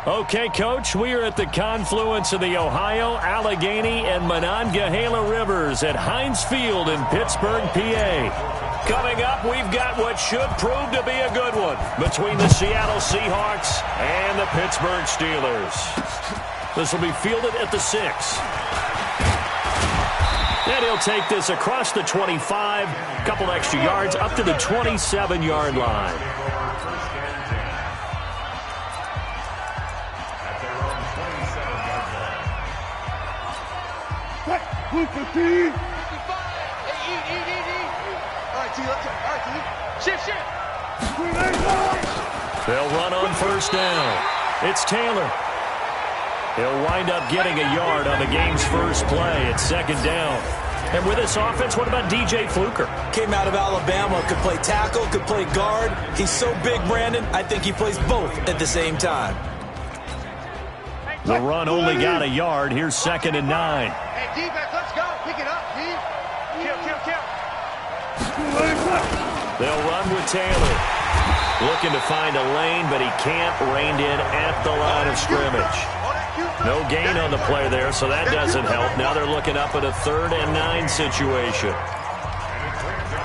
Okay, Coach, we are at the confluence of the Ohio, Allegheny, and Monongahela Rivers at Heinz Field in Pittsburgh, PA. Coming up, we've got what should prove to be a good one between the Seattle Seahawks and the Pittsburgh Steelers. This will be fielded at the 6. And he'll take this across the 25, a couple extra yards up to the 27-yard line. All right, T. Shift. They'll run on first down. It's Taylor. He'll wind up getting a yard on the game's first play. It's second down. And with this offense, what about DJ Fluker? Came out of Alabama, could play tackle, could play guard. He's so big, Brandon, I think he plays both at the same time. The run only got a yard. Here's 2nd and 9. Hey, defense, let's go. Pick it up, D. Kill. They'll run with Taylor. Looking to find a lane, but he can't. Reined in at the line of scrimmage. No gain on the play there, so that doesn't help. Now they're looking up at a 3rd and 9 situation.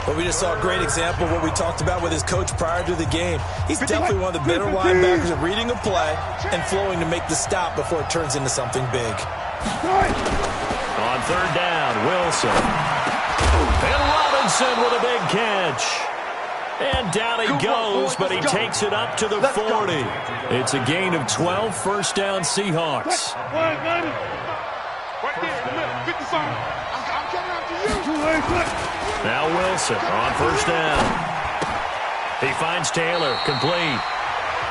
Well, we just saw a great example of what we talked about with his coach prior to the game. He's definitely one of the better linebackers at reading a play and flowing to make the stop before it turns into something big. On 3rd down, Wilson. And Robinson with a big catch. And down he goes, but he takes it up to the 40. It's a gain of 12, first down Seahawks. Now Wilson on first down. He finds Taylor, complete.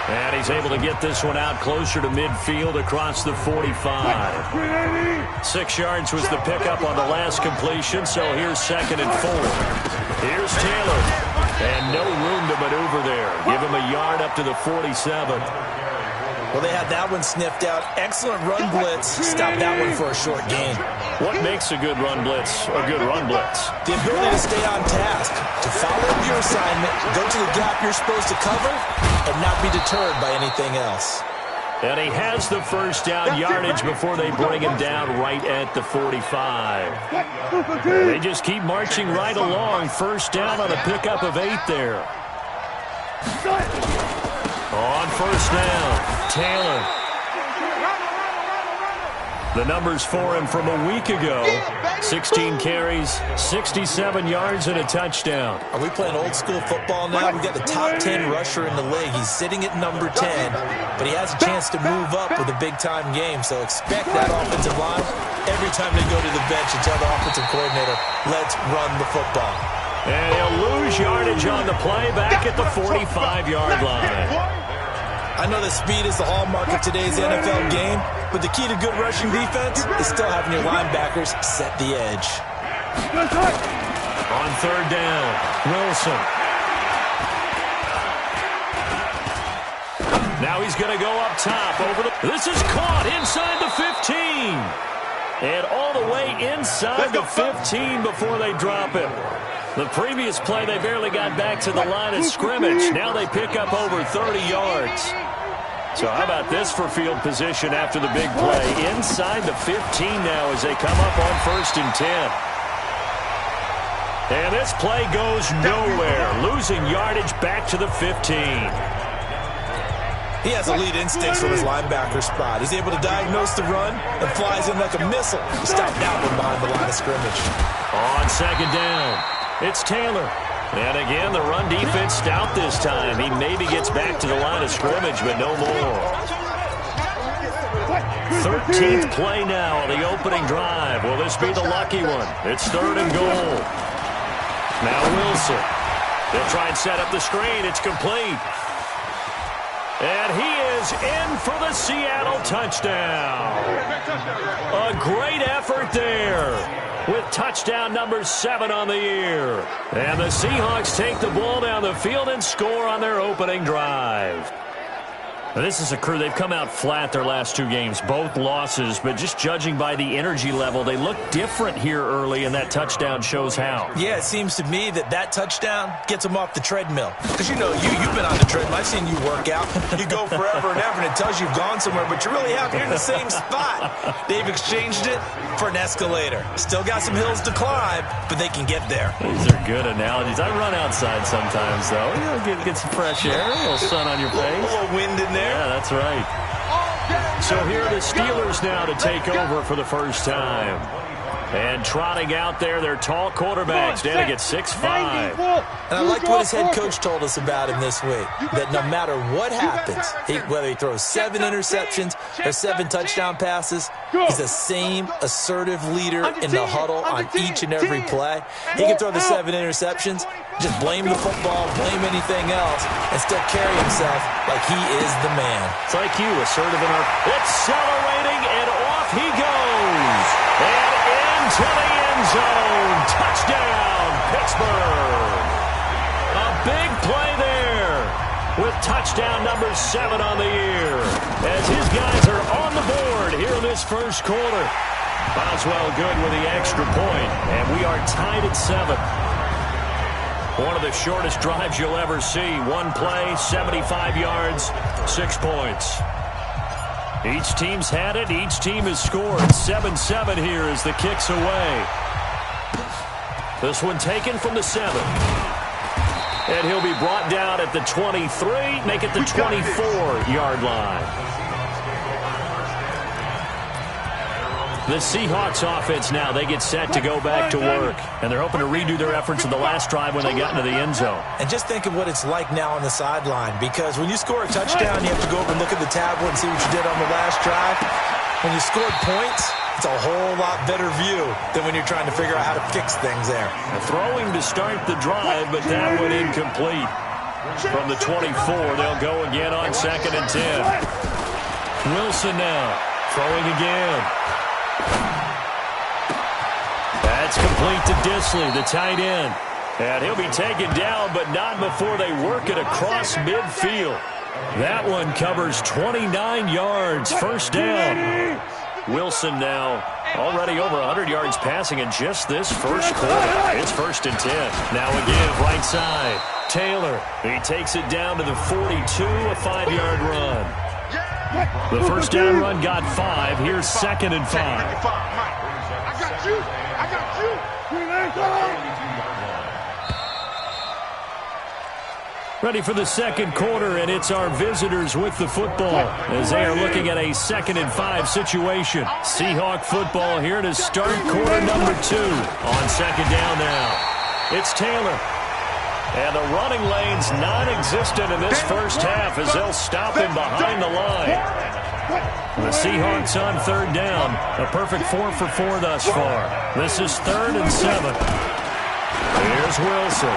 And he's able to get this one out closer to midfield across the 45. 6 yards was the pickup on the last completion, so here's 2nd and 4. Here's Taylor. And no room to maneuver there. Give him a yard up to the 47. Well, they had that one sniffed out. Excellent run blitz. Stop that one for a short gain. What makes a good run blitz a good run blitz? The ability to stay on task, to follow up your assignment, go to the gap you're supposed to cover, and not be deterred by anything else. And he has the first down yardage before they bring him down right at the 45. They just keep marching right along. First down on a pickup of 8 there. On first down, Taylor. The numbers for him from a week ago. 16 carries, 67 yards, and a touchdown. Are we playing old school football now? We've got the top 10 rusher in the league. He's sitting at number 10, but he has a chance to move up with a big-time game. So expect that offensive line every time they go to the bench and tell the offensive coordinator, let's run the football. And he'll lose yardage on the play back at the 45-yard line. I know that speed is the hallmark of today's NFL game, but the key to good rushing defense is still having your linebackers set the edge. On 3rd down, Wilson. Now he's going to go up top. This is caught inside the 15. And all the way inside the 15 before they drop him. The previous play, they barely got back to the line of scrimmage. Now they pick up over 30 yards. So how about this for field position after the big play? Inside the 15 now as they come up on 1st and 10. And this play goes nowhere. Losing yardage back to the 15. He has elite instincts from his linebacker spot. He's able to diagnose the run and flies in like a missile to stop that one behind the line of scrimmage. On 2nd down, it's Taylor. And again, the run defense stout this time. He maybe gets back to the line of scrimmage, but no more. 13th play now on the opening drive. Will this be the lucky one? It's 3rd and goal. Now Wilson. They'll try and set up the screen. It's complete. And he is in for the Seattle touchdown. A great effort there, with touchdown number 7 on the year. And the Seahawks take the ball down the field and score on their opening drive. This is a crew. They've come out flat their last 2 games, both losses, but just judging by the energy level, they look different here early, and that touchdown shows how. Yeah, it seems to me that touchdown gets them off the treadmill. Because, you've been on the treadmill. I've seen you work out. You go forever and ever, and it tells you you've gone somewhere, but you really have. You're in the same spot. They've exchanged it for an escalator. Still got some hills to climb, but they can get there. These are good analogies. I run outside sometimes, though. Get some fresh air, a little sun on your face. A little wind in there. Yeah, that's right. So here are the Steelers now to take over for the first time. And trotting out there, their tall quarterbacks, down to get 6'5". And I liked what his head coach told us about him this week, that no matter what happens, whether he throws 7 interceptions or 7 touchdown passes, he's the same assertive leader in the huddle on each and every play. He can throw the 7 interceptions, just blame the football, blame anything else, and still carry himself like he is the man. It's like you, assertive in our accelerating, and off he goes. And into the end zone. Touchdown, Pittsburgh. A big play there with touchdown number 7 on the year as his guys are on the board here in this first quarter. Boswell good with the extra point, and we are tied at 7. One of the shortest drives you'll ever see. One play, 75 yards, 6 points. Each team's had it. Each team has scored. 7-7 here as the kick's away. This one taken from the 7. And he'll be brought down at the 23, make it the 24-yard line. The Seahawks offense now, they get set to go back to work. And they're hoping to redo their efforts in the last drive when they got into the end zone. And just think of what it's like now on the sideline. Because when you score a touchdown, you have to go over and look at the tablet and see what you did on the last drive. When you scored points, it's a whole lot better view than when you're trying to figure out how to fix things there. Throwing to start the drive, but that one incomplete. From the 24, they'll go again on 2nd and 10. Wilson now, throwing again. That's complete to Disley, the tight end. And he'll be taken down, but not before they work it across midfield. That one covers 29 yards, first down. Wilson now already over 100 yards passing in just this first quarter. It's 1st and 10. Now again, right side. Taylor, he takes it down to the 42, a 5-yard run. The first down run got 5. Here's 2nd and 5. I got you. Ready for the second quarter, and it's our visitors with the football as they are looking at a 2nd and 5 situation. Seahawk football here to start quarter number 2. On 2nd down now, it's Taylor. And the running lane's non-existent in this first half as they'll stop him behind the line. The Seahawks on 3rd down. A perfect 4 for 4 thus far. This is 3rd and 7. Here's Wilson.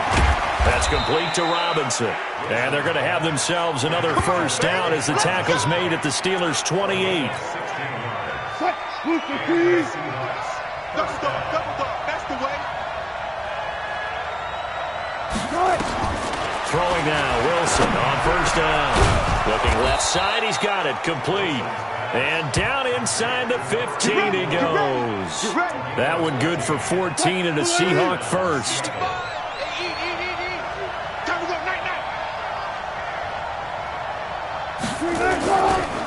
That's complete to Robinson. And they're going to have themselves another first down as the tackle's made at the Steelers' 28. That's the way. Throwing now, Wilson on 1st down. Looking left side, he's got it, complete. And down inside the 15 he goes. That one good for 14 and a Seahawk first.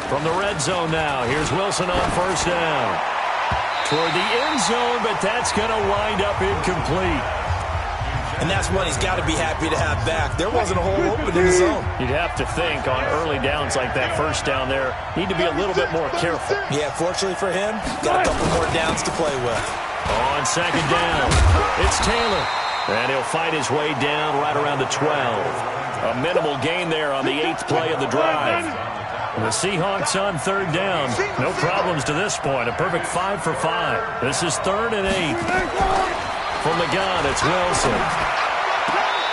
From the red zone now, here's Wilson on 1st down. Toward the end zone, but that's going to wind up incomplete. And that's one he's got to be happy to have back. There wasn't a hole open in the zone. You'd have to think on early downs like that, first down there, need to be a little bit more careful. Yeah, fortunately for him, got a couple more downs to play with. On 2nd down, it's Taylor. And he'll fight his way down right around the 12. A minimal gain there on the 8th play of the drive. The Seahawks on 3rd down. No problems to this point. A perfect 5 for 5. This is 3rd and 8. From the gun, it's Wilson.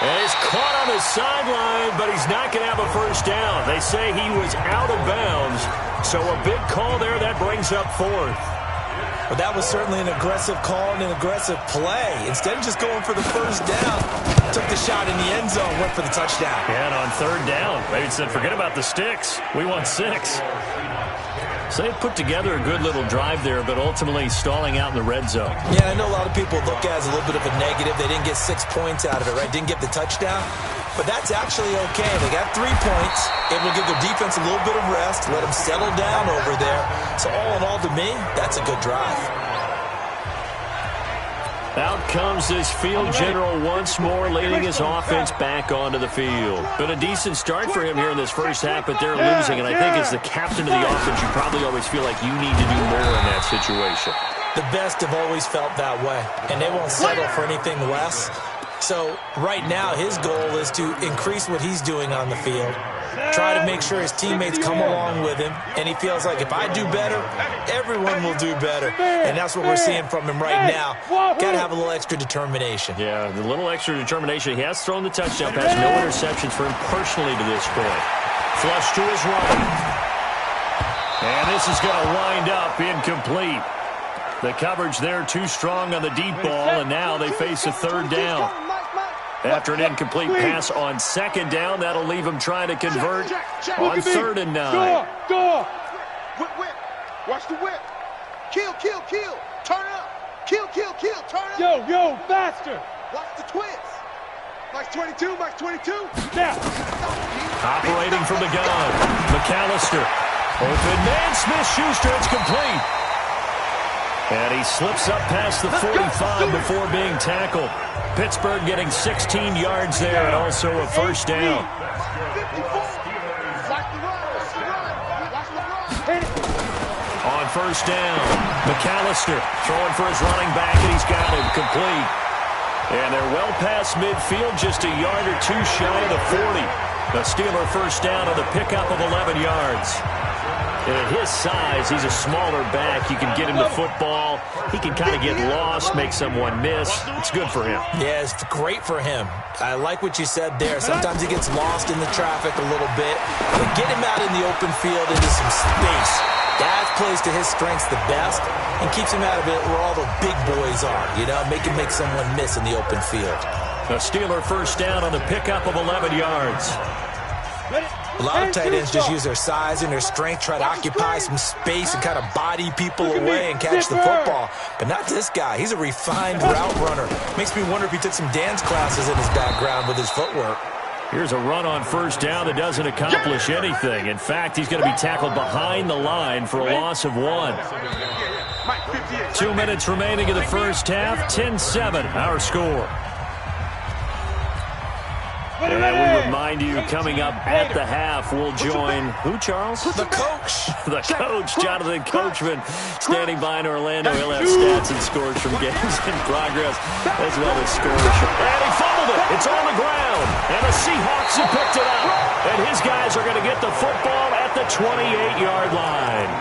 And he's caught on the sideline, but he's not going to have a first down. They say he was out of bounds. So a big call there that brings up 4th. But that was certainly an aggressive call and an aggressive play. Instead of just going for the first down, took the shot in the end zone, went for the touchdown. And on third down, maybe said, forget about the sticks. We want 6. So they put together a good little drive there, but ultimately stalling out in the red zone. Yeah, I know a lot of people look at it as a little bit of a negative. They didn't get 6 points out of it, right? Didn't get the touchdown. But that's actually okay. They got 3 points. It will give their defense a little bit of rest, let them settle down over there. So all in all, to me, that's a good drive. Out comes this field general once more, leading his offense back onto the field. Been a decent start for him here in this first half, but they're losing. And I think as the captain of the offense, you probably always feel like you need to do more in that situation. The best have always felt that way, and they won't settle for anything less. So right now, his goal is to increase what he's doing on the field, try to make sure his teammates come along with him, and he feels like if I do better, everyone will do better. And that's what we're seeing from him right now. Got to have a little extra determination. Yeah, the little extra determination. He has thrown the touchdown pass. No interceptions for him personally to this point. Flush to his right. And this is going to wind up incomplete. The coverage there too strong on the deep ball, and now they face a third down. After an incomplete pass on second down, that'll leave him trying to convert on 3rd and 9. Go. Whip. Watch the whip. Kill. Turn up. Kill. Turn up. Yo, faster. Watch the twist. Max 22. Now. Operating from the gun. McAllister. Open man. Smith-Schuster. It's complete. And he slips up past the 45 before being tackled. Pittsburgh getting 16 yards there and also a first down. On first down, McAllister throwing for his running back, and he's got him complete. And they're well past midfield, just a yard or two shy of the 40. The Steeler first down on the pickup of 11 yards. And at his size, he's a smaller back. You can get him the football. He can kind of get lost, make someone miss. It's good for him. Yeah, it's great for him. I like what you said there. Sometimes he gets lost in the traffic a little bit. But get him out in the open field into some space. That plays to his strengths the best and keeps him out of it where all the big boys are. You know, make someone miss in the open field. A Steeler first down on the pickup of 11 yards. A lot of tight ends just use their size and their strength, try to occupy some space and kind of body people away and catch the football. But not this guy. He's a refined route runner. Makes me wonder if he took some dance classes in his background with his footwork. Here's a run on first down that doesn't accomplish anything. In fact, he's going to be tackled behind the line for a loss of 1. 2 minutes remaining in the first half. 10-7, our score. And we remind you, coming up at the half, we'll join who, Charles? The coach. The coach, Jonathan Coachman, standing by in Orlando. He'll have stats and scores from games in progress, as well as scores. And he fumbled it. It's on the ground. And the Seahawks have picked it up. And his guys are going to get the football at the 28-yard line.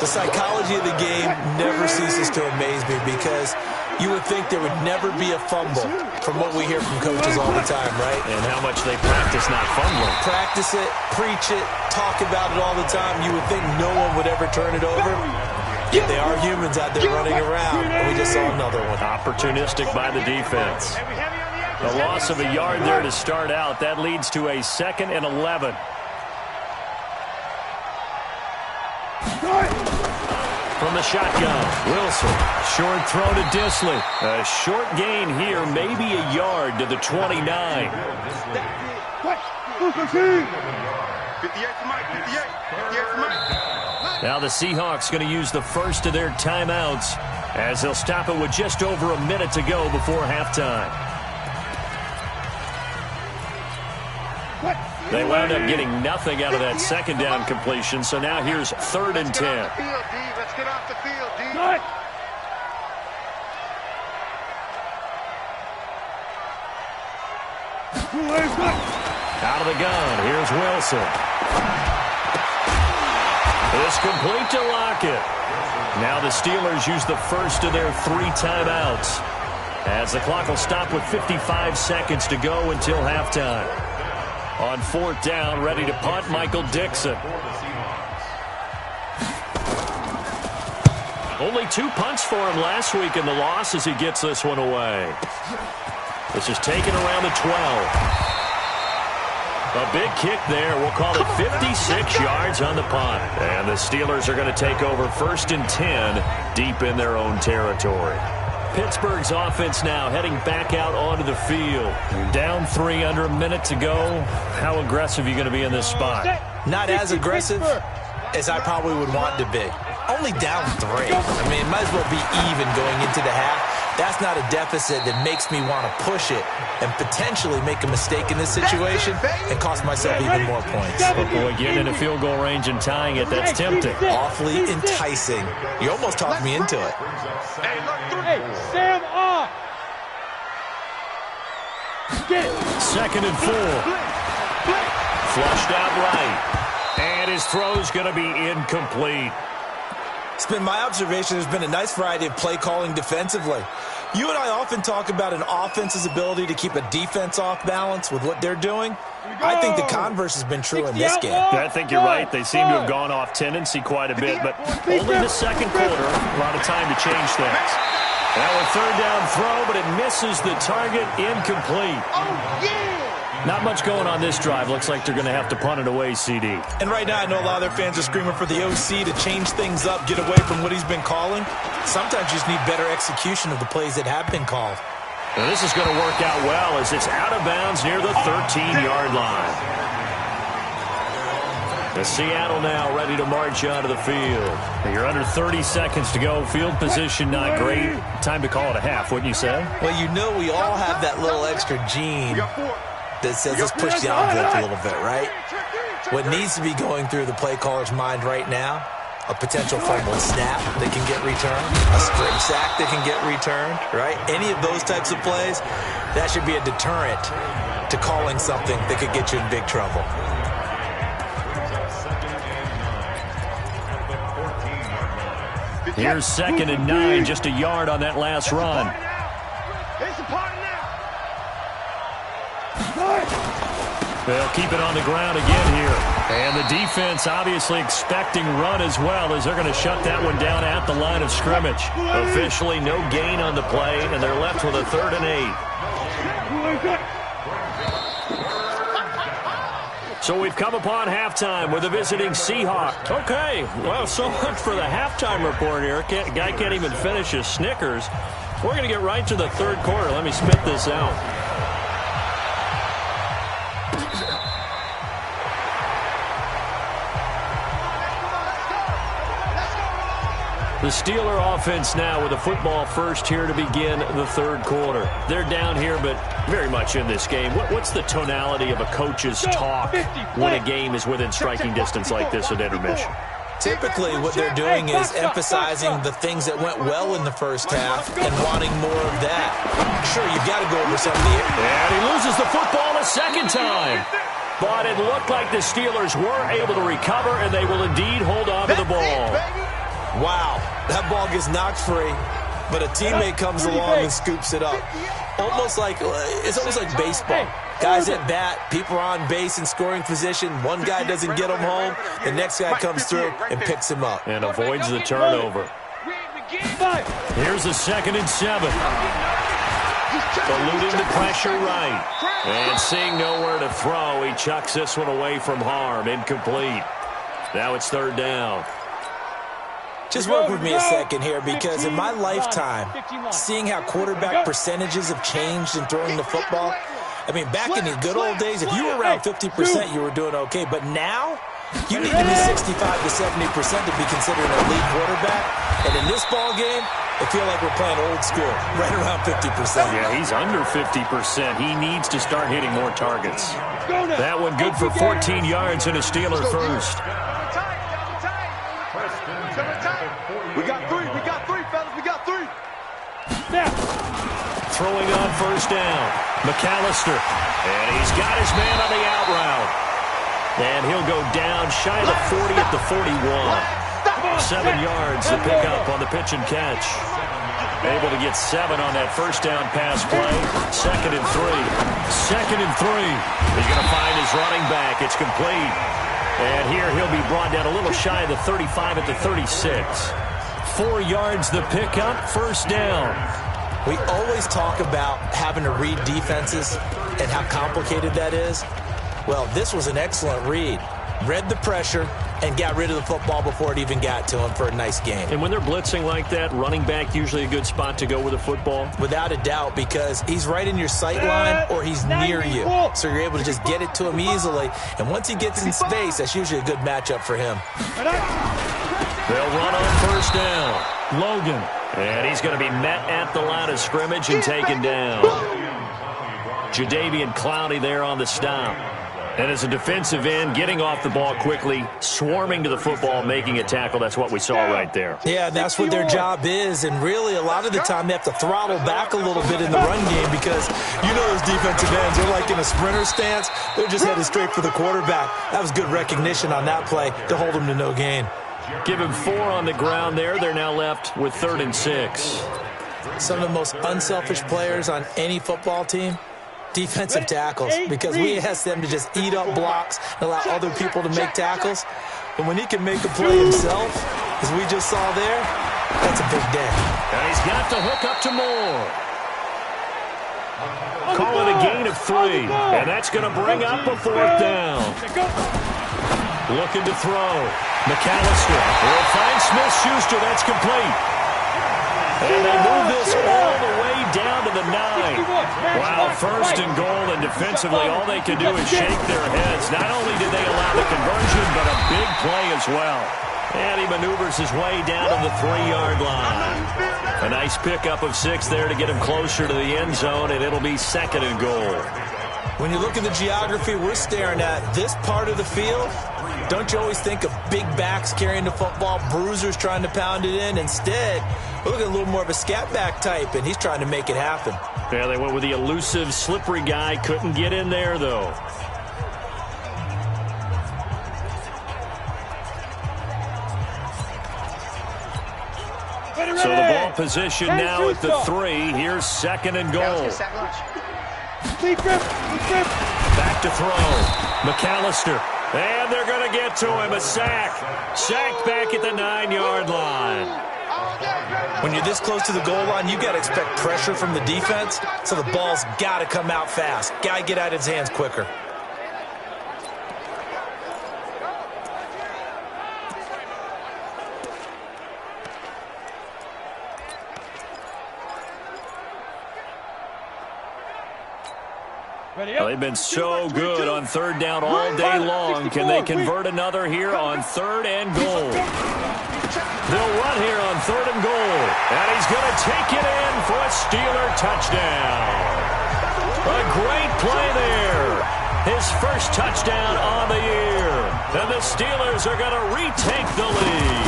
The psychology of the game never ceases to amaze me because you would think there would never be a fumble from what we hear from coaches all the time, right? And how much they practice not fumbling. Practice it, preach it, talk about it all the time. You would think no one would ever turn it over. Yet they are humans out there running around, and we just saw another one. Opportunistic by the defense. A loss of a yard there to start out. That leads to a 2nd and 11. From the shotgun, Wilson. Short throw to Disley. A short gain here, maybe a yard to the 29. 58 for Mike. Now the Seahawks going to use the first of their timeouts as they'll stop it with just over a minute to go before halftime. They wound up getting nothing out of that second down completion, so now here's 3rd and 10. Let's get off the field, D. Out of the gun, here's Wilson. It's complete to Lockett. Now the Steelers use the first of their 3 timeouts, as the clock will stop with 55 seconds to go until halftime. On 4th down, ready to punt, Michael Dixon. Only 2 punts for him last week in the loss as he gets this one away. This is taken around the 12. A big kick there. We'll call it 56 yards on the punt. And the Steelers are going to take over 1st and 10 deep in their own territory. Pittsburgh's offense now heading back out onto the field. Down 3 under a minute to go. How aggressive are you going to be in this spot? Not as aggressive as I probably would want to be. Only down 3. I mean, it might as well be even going into the half. That's not a deficit that makes me want to push it and potentially make a mistake in this situation and cost myself even more points. But boy, getting into field goal range and tying it, that's tempting. Awfully enticing. You almost talked me into it. Hey, Sam off. Get it. 2nd and 4. Flushed out right. And his throw's going to be incomplete. It's been my observation there's been a nice variety of play calling defensively. You and I often talk about an offense's ability to keep a defense off balance with what they're doing. I think the converse has been true in this game. I think you're right. They seem to have gone off tendency quite a bit, but only the 2nd quarter. A lot of time to change things. Now a 3rd down throw, but it misses the target. Incomplete. Oh, yeah! Not much going on this drive. Looks like they're going to have to punt it away, CD. And right now I know a lot of their fans are screaming for the OC to change things up, get away from what he's been calling. Sometimes you just need better execution of the plays that have been called. Now this is going to work out well as it's out of bounds near the 13-yard line. The Seattle now ready to march onto the field. You're under 30 seconds to go. Field position not great. Time to call it a half, wouldn't you say? Well, you know we all have that little extra gene that says let's push the envelope a little bit, right? What needs to be going through the play caller's mind right now, a potential fumble snap that can get returned, a strip sack that can get returned, right? Any of those types of plays, that should be a deterrent to calling something that could get you in big trouble. Here's 2nd and 9, just a yard on that last run. They'll keep it on the ground again here. And the defense obviously expecting run as well as they're going to shut that one down at the line of scrimmage. Officially no gain on the play, and they're left with a 3rd and 8. So we've come upon halftime with a visiting Seahawk. Okay, well, so much for the halftime report here. Guy can't even finish his Snickers. We're going to get right to the 3rd quarter. Let me spit this out. The Steeler offense now with a football first here to begin the 3rd quarter. They're down here, but very much in this game. What's the tonality of a coach's talk when a game is within striking distance like this at intermission? Typically, what they're doing is emphasizing the things that went well in the first half and wanting more of that. Sure, you've got to go over some of the... And he loses the football a 2nd time. But it looked like the Steelers were able to recover, and they will indeed hold on to the ball. Wow, that ball gets knocked free, but a teammate comes along and scoops it up. It's almost like baseball. Guys at bat, people are on base in scoring position. One guy doesn't get him home. The next guy comes through and picks him up. And avoids the turnover. Here's a 2nd and 7. Eluding the pressure right. And seeing nowhere to throw, he chucks this one away from harm. Incomplete. Now it's 3rd down. Just work with me a second here, because in my lifetime, seeing how quarterback percentages have changed in throwing the football, I mean, back in the good old days, if you were around 50%, you were doing okay. But now, you need to be 65 to 70% to be considered an elite quarterback. And in this ball game, I feel like we're playing old school, right around 50%. Yeah, he's under 50%. He needs to start hitting more targets. That one good for 14 yards and a Steeler first. We got 3, fellas, we got 3. Throwing on 1st down, McAllister. And he's got his man on the out route. And he'll go down shy of the 40 at the 41. 7 yards to pick up on the pitch and catch. Able to get 7 on that 1st down pass play. 2nd and 3. 2nd and 3. He's going to find his running back. It's complete. And here he'll be brought down a little shy of the 35 at the 36. 4 yards the pickup, first down. We always talk about having to read defenses and how complicated that is. Well, this was an excellent read. Read the pressure and got rid of the football before it even got to him for a nice game. And when they're blitzing like that, running back usually a good spot to go with the football? Without a doubt, because he's right in your sight line or he's near you. So you're able to just get it to him easily. And once he gets in space, that's usually a good matchup for him. They'll run on first down. Logan. And he's going to be met at the line of scrimmage and taken down. Jadeveon Clowney there on the stop. And as a defensive end, getting off the ball quickly, swarming to the football, making a tackle. That's what we saw right there. Yeah, that's what their job is. And really, a lot of the time, they have to throttle back a little bit in the run game because you know those defensive ends, they're like in a sprinter stance. They're just headed straight for the quarterback. That was good recognition on that play to hold him to no gain. Give him 4 on the ground there. They're now left with 3rd and 6. Some of the most unselfish players on any football team, defensive tackles, because we ask them to just eat up blocks and allow other people to make tackles. But when he can make a play himself, as we just saw there, that's a big day. And he's got the hook up to Moore. Call it a gain of 3, and that's going to bring up a 4th down. Looking to throw. McAllister will find Smith-Schuster. That's complete. And they move this all the way down to the 9. Wow, 1st and goal, and defensively all they can do is shake their heads. Not only did they allow the conversion, but a big play as well. And he maneuvers his way down to the 3-yard line. A nice pickup of 6 there to get him closer to the end zone, and it'll be 2nd and goal. When you look at the geography we're staring at, this part of the field, don't you always think of big backs carrying the football, bruisers trying to pound it in? Instead, we're looking at a little more of a scat back type, and he's trying to make it happen. Yeah, they went with the elusive, slippery guy. Couldn't get in there, though. So the ball position now at the 3. Here's 2nd and goal. Back to throw. McAllister. And they're going to get to him. A sack. Sacked back at the 9-yard line. When you're this close to the goal line, you got to expect pressure from the defense, so the ball's got to come out fast. Got to get out of his hands quicker. Well, they've been so good on 3rd down all day long. Can they convert another here on 3rd and goal? They'll run here on 3rd and goal. And he's going to take it in for a Steeler touchdown. A great play there. His first touchdown on the year. And the Steelers are going to retake the lead.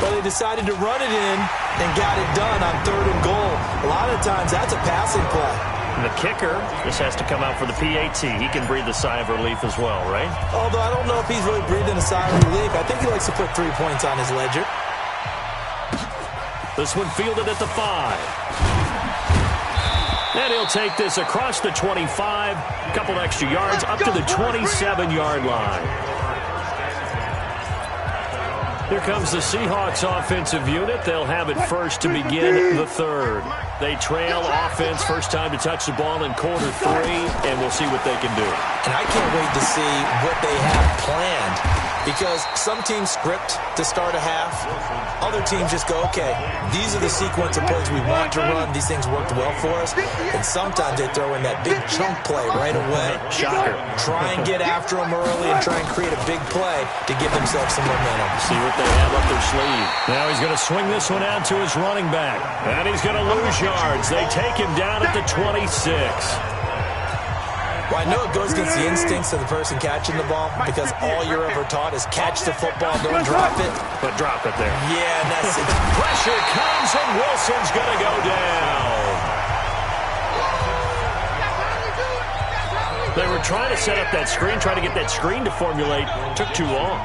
Well, they decided to run it in and got it done on 3rd and goal. A lot of times that's a passing play. And the kicker just has to come out for the PAT. He can breathe a sigh of relief as well, right? Although I don't know if he's really breathing a sigh of relief. I think he likes to put 3 points on his ledger. This one fielded at the 5. And he'll take this across the 25. A couple extra yards up to the 27-yard line. Here comes the Seahawks offensive unit. They'll have it first to begin the 3rd. They trail offense, first time to touch the ball in quarter 3, and we'll see what they can do. And I can't wait to see what they have planned, because some teams script to start a half. Other teams just go, okay, these are the sequence of plays we want to run. These things worked well for us. And sometimes they throw in that big chunk play right away. Shocker. Try and get after them early and try and create a big play to give themselves some momentum. See what they have up their sleeve. Now he's going to swing this one out to his running back. And he's going to lose yards. They take him down at the 26. Well, I know it goes against the instincts of the person catching the ball, because all you're ever taught is catch the football, don't drop it. But drop it there. Yeah, and that's it. Pressure comes, and Wilson's going to go down. They were trying to set up that screen, trying to get that screen to formulate. Took too long.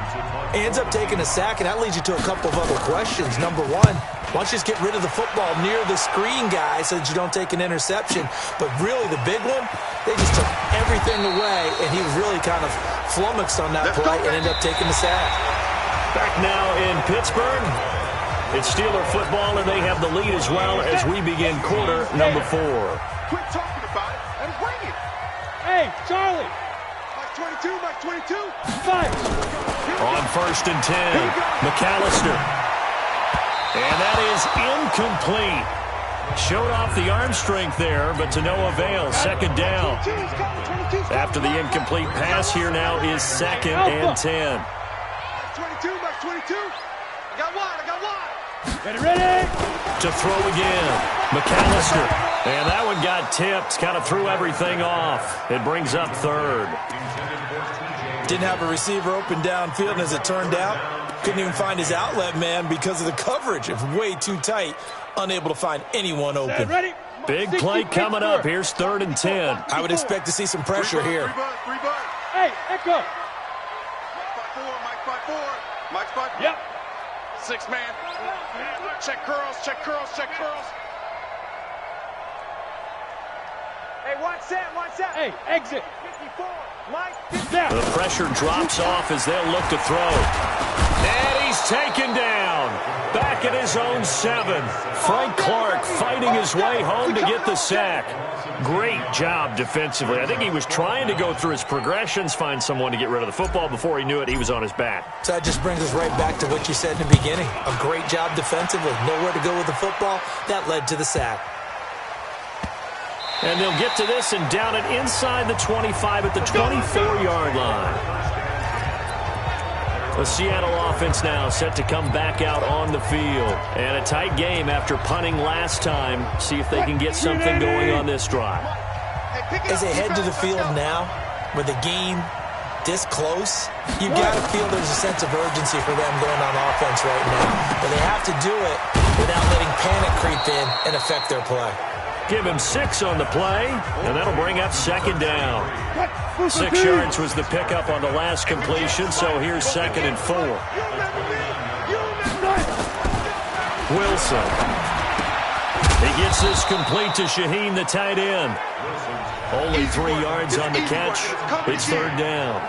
He ends up taking a sack, and that leads you to a couple of other questions. Number one, why don't you just get rid of the football near the screen guy so that you don't take an interception? But really, the big one, they just took everything away, and he was really kind of flummoxed on that play and ended up taking the sack. Back now in Pittsburgh. It's Steeler football, and they have the lead as well as we begin quarter number 4. Quit talking about it and bring it. Hey, Charlie. Mike 22, Mike 22. Fight. On 1st and 10, McAllister. And that is incomplete. Showed off the arm strength there, but to no avail. 2nd down. After the incomplete pass, here now is 2nd and 10. Mike 22, Mike 22. I got wide. Ready. To throw again, McAllister. And that one got tipped, kind of threw everything off. It brings up 3rd. Didn't have a receiver open downfield, and as it turned out, couldn't even find his outlet man because of the coverage. It was way too tight, unable to find anyone open. Big play coming up. Here's 3rd and 10. I would expect to see some pressure here. Three bud. Hey, Echo. Mike 5-4. Mike 5-4. Yep. 6 man. Check curls, check curls, check curls. Hey, one set. Hey, exit. 54. Mike, The pressure drops off as they'll look to throw. And he's taken down. Back at his own 7. Frank Clark fighting his way home to get the sack. Great job defensively. I think he was trying to go through his progressions, find someone to get rid of the football. Before he knew it, he was on his back. So that just brings us right back to what you said in the beginning. A great job defensively. Nowhere to go with the football. That led to the sack. And they'll get to this and down it inside the 25 at the 24-yard line. The Seattle offense now set to come back out on the field. And a tight game after punting last time. See if they can get something going on this drive. As they head to the field now, with the game this close, you've got to feel there's a sense of urgency for them going on offense right now. But they have to do it without letting panic creep in and affect their play. Give him 6 on the play, and that'll bring up 2nd down. 6 yards was the pickup on the last completion, so here's 2nd and 4. Wilson. He gets this complete to Shaheen, the tight end. Only 3 yards on the catch. It's 3rd down.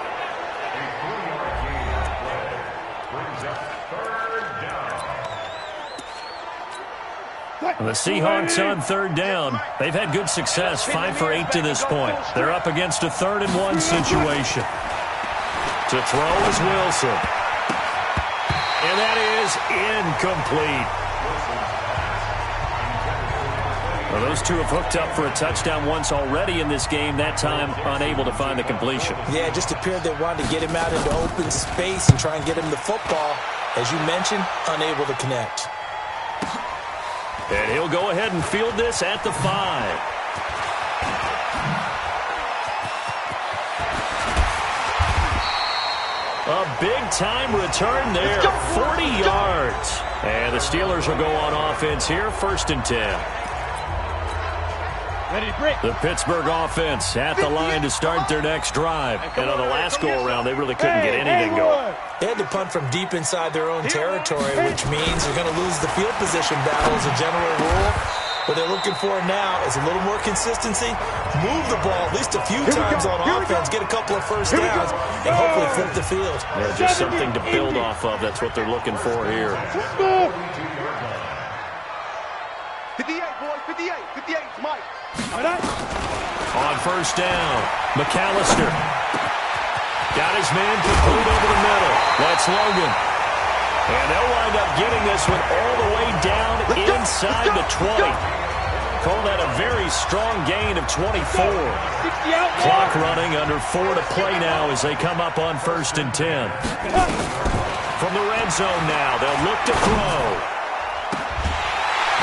The Seahawks on 3rd down. They've had good success, 5 for 8 to this point. They're up against a 3rd and 1 situation. To throw is Wilson. And that is incomplete. Well, those two have hooked up for a touchdown once already in this game, that time unable to find the completion. Yeah, it just appeared they wanted to get him out into open space and try and get him the football. As you mentioned, unable to connect. And he'll go ahead and field this at the 5. A big-time return there, 40 yards. And the Steelers will go on offense here, 1st and 10. Ready to break. The Pittsburgh offense at the line to start their next drive. And on the last go-around, they really couldn't get anything going. They had to punt from deep inside their own territory, which means they're going to lose the field position battle as a general rule. What they're looking for now is a little more consistency, move the ball at least a few times on offense, get a couple of first downs, and hopefully flip the field. Yeah, just something to build off of. That's what they're looking for here. 58, boys, 58, 58, Mike. On 1st down, McAllister. Got his man complete over the middle. That's Logan. And they'll wind up getting this one all the way down inside the 20. Call that a very strong gain of 24. Clock running, under 4 to play now as they come up on 1st and 10. From the red zone now, they'll look to throw.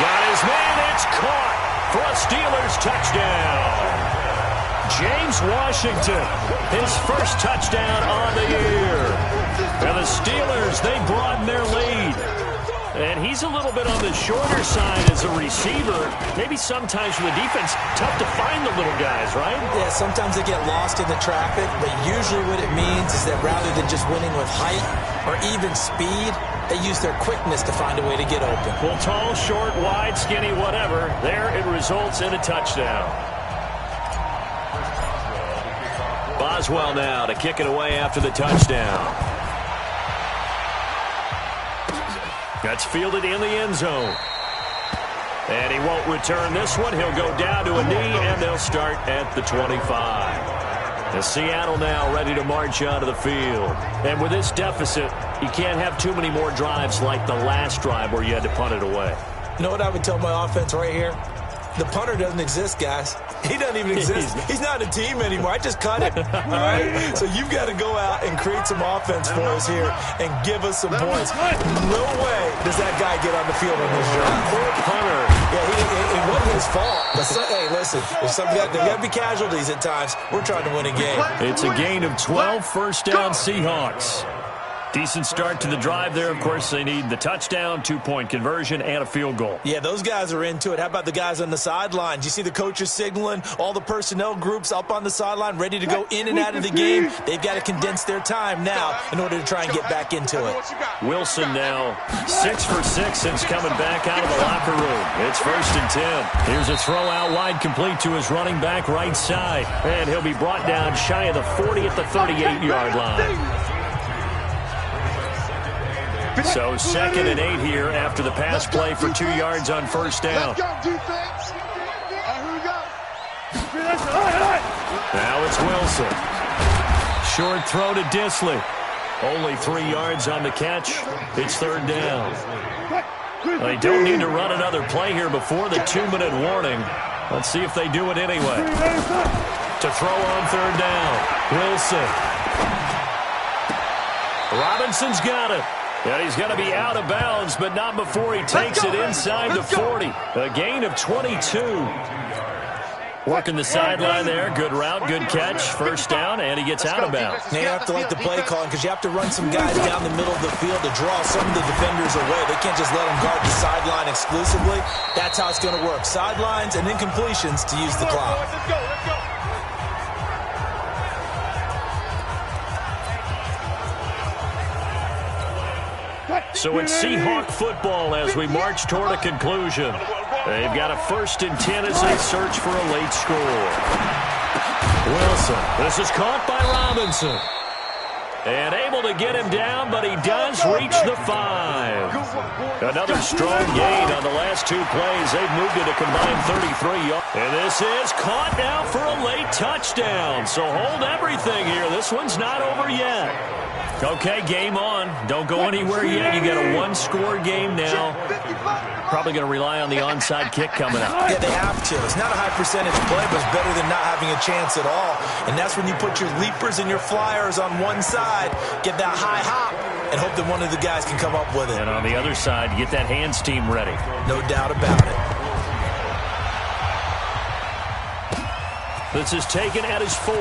Got his man, it's caught for a Steelers touchdown. James Washington, his first touchdown on the year. And the Steelers, they broaden their lead. And he's a little bit on the shorter side as a receiver. Maybe sometimes for the defense, tough to find the little guys, right? Yeah, sometimes they get lost in the traffic, but usually what it means is that rather than just winning with height or even speed, they use their quickness to find a way to get open. Well, tall, short, wide, skinny, whatever, there it results in a touchdown. Boswell now to kick it away after the touchdown. That's fielded in the end zone. And he won't return this one. He'll go down to a knee, and they'll start at the 25. And Seattle now ready to march onto the field. And with this deficit, you can't have too many more drives like the last drive where you had to punt it away. You know what I would tell my offense right here? The punter doesn't exist, guys. He doesn't even exist. He's not a team anymore. I just cut him. All right? So you've got to go out and create some offense for us here and give us some points. No way does that guy get on the field on this drive. Poor punter. Yeah, it wasn't his fault. But hey, listen, there's got to be casualties at times. We're trying to win a game. It's a gain of 12, first down Seahawks. Decent start to the drive there. Of course, they need the touchdown, 2-point conversion, and a field goal. Yeah, those guys are into it. How about the guys on the sideline? Do you see the coaches signaling, all the personnel groups up on the sideline ready to go in and out of the game? They've got to condense their time now in order to try and get back into it. Wilson now 6 for 6 since coming back out of the locker room. It's 1st and 10. Here's a throw out wide complete to his running back right side. And he'll be brought down shy of the 40 at the 38-yard line. So 2nd and 8 here after the pass play for 2 yards on first down. Now it's Wilson. Short throw to Disley. Only 3 yards on the catch. It's 3rd down. They don't need to run another play here before the 2-minute warning. Let's see if they do it anyway. To throw on 3rd down. Wilson. Robinson's got it. And he's going to be out of bounds, but not before he takes it inside the 40. A gain of 22. Working the sideline there. Good route, good catch. First down, and he gets out of bounds. Now you have to like the play calling because you have to run some guys down the middle of the field to draw some of the defenders away. They can't just let them guard the sideline exclusively. That's how it's going to work. Sidelines and incompletions to use the clock. Let's go. So it's Seahawk football as we march toward a conclusion. They've got a 1st and 10 as they search for a late score. Wilson, this is caught by Robinson. And able to get him down, but he does reach the 5. Another strong gain on the last 2 plays. They've moved it a combined 33 yards. And this is caught now for a late touchdown. So hold everything here. This one's not over yet. Okay, game on. Don't go anywhere yet. You got a 1-score game now. Probably going to rely on the onside kick coming up. Yeah, they have to. It's not a high percentage play, but it's better than not having a chance at all. And that's when you put your leapers and your flyers on one side, get that high hop, and hope that one of the guys can come up with it. And on the other side, get that hands team ready. No doubt about it. This is taken at his 4.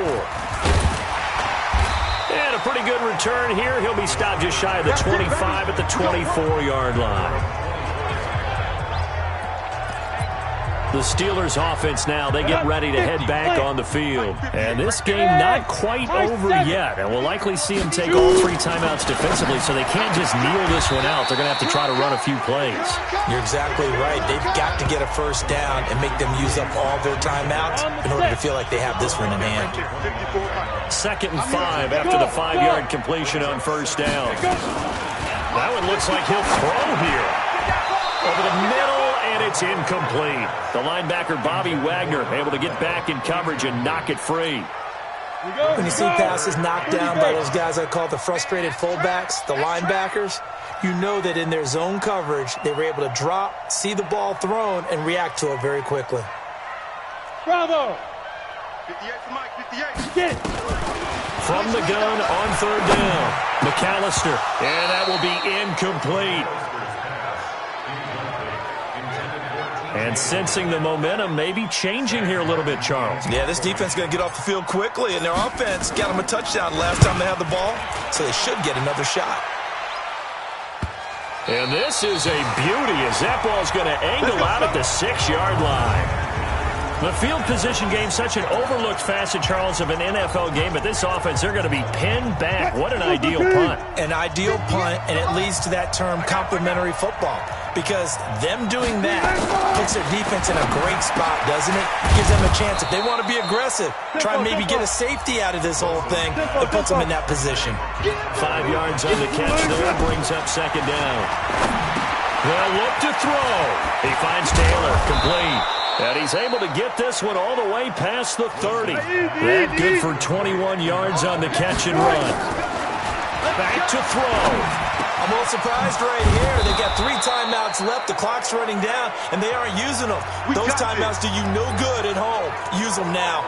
And a pretty good return here. He'll be stopped just shy of the 25 at the 24-yard line. The Steelers offense now, they get ready to head back on the field. And this game not quite over yet. And we'll likely see them take all 3 timeouts defensively, so they can't just kneel this one out. They're going to have to try to run a few plays. You're exactly right. They've got to get a first down and make them use up all their timeouts in order to feel like they have this one in hand. 2nd and 5 after the 5-yard completion on first down. That one looks like he'll throw here. Over the middle, and it's incomplete. The linebacker, Bobby Wagner, able to get back in coverage and knock it free. When you see passes knocked down by those guys I call the frustrated fullbacks, the linebackers, you know that in their zone coverage, they were able to drop, see the ball thrown, and react to it very quickly. Bravo! 58 for Mike, 58. Get! From the gun on 3rd down, McAllister, and that will be incomplete. And sensing the momentum maybe changing here a little bit, Charles. Yeah, this defense is going to get off the field quickly, and their offense got them a touchdown last time they had the ball, so they should get another shot. And this is a beauty as that ball's going to angle out at the 6-yard line. The field position game, such an overlooked facet, Charles, of an NFL game, but this offense, they're going to be pinned back. What an ideal punt. An ideal punt, and it leads to that term complementary football, because them doing that puts their defense in a great spot, doesn't it? Gives them a chance, if they want to be aggressive, try and maybe get a safety out of this whole thing, it puts them in that position. 5 yards on the catch there, brings up 2nd down. They'll look to throw. He finds Taylor, complete. And he's able to get this one all the way past the 30. That good for 21 yards on the catch and run. Back to throw. I'm a little surprised right here. They got 3 timeouts left. The clock's running down, and they aren't using them. Those timeouts do you no good at home. Use them now.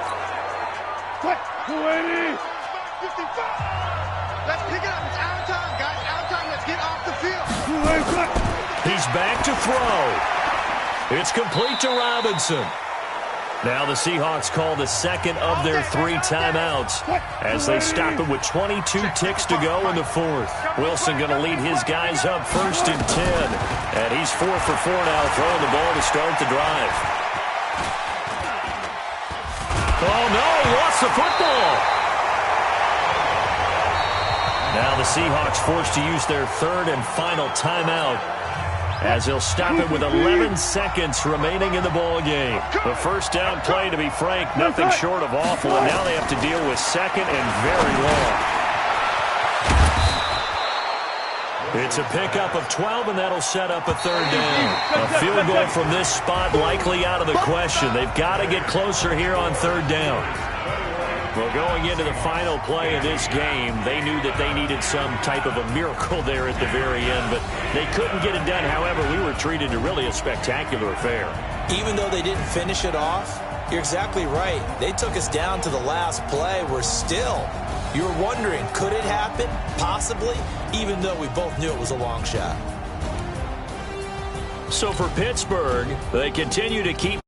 280. 55. Let's pick it up. It's out of time, guys. Out of time. Let's get off the field. He's back to throw. It's complete to Robinson. Now the Seahawks call the second of their 3 timeouts as they stop it with 22 ticks to go in the 4th. Wilson going to lead his guys up 1st and 10. And he's 4 for 4 now, throwing the ball to start the drive. Oh, no, he lost the football. Now the Seahawks forced to use their 3rd and final timeout, as they'll stop it with 11 seconds remaining in the ball game. The first down play, to be frank, nothing short of awful, and now they have to deal with 2nd and very long. It's a pickup of 12, and that'll set up a 3rd down. A field goal from this spot likely out of the question. They've got to get closer here on 3rd down. Well, going into the final play of this game, they knew that they needed some type of a miracle there at the very end, but they couldn't get it done. However, we were treated to really a spectacular affair. Even though they didn't finish it off, you're exactly right. They took us down to the last play. You're wondering, could it happen? Possibly, even though we both knew it was a long shot. So for Pittsburgh, they continue to keep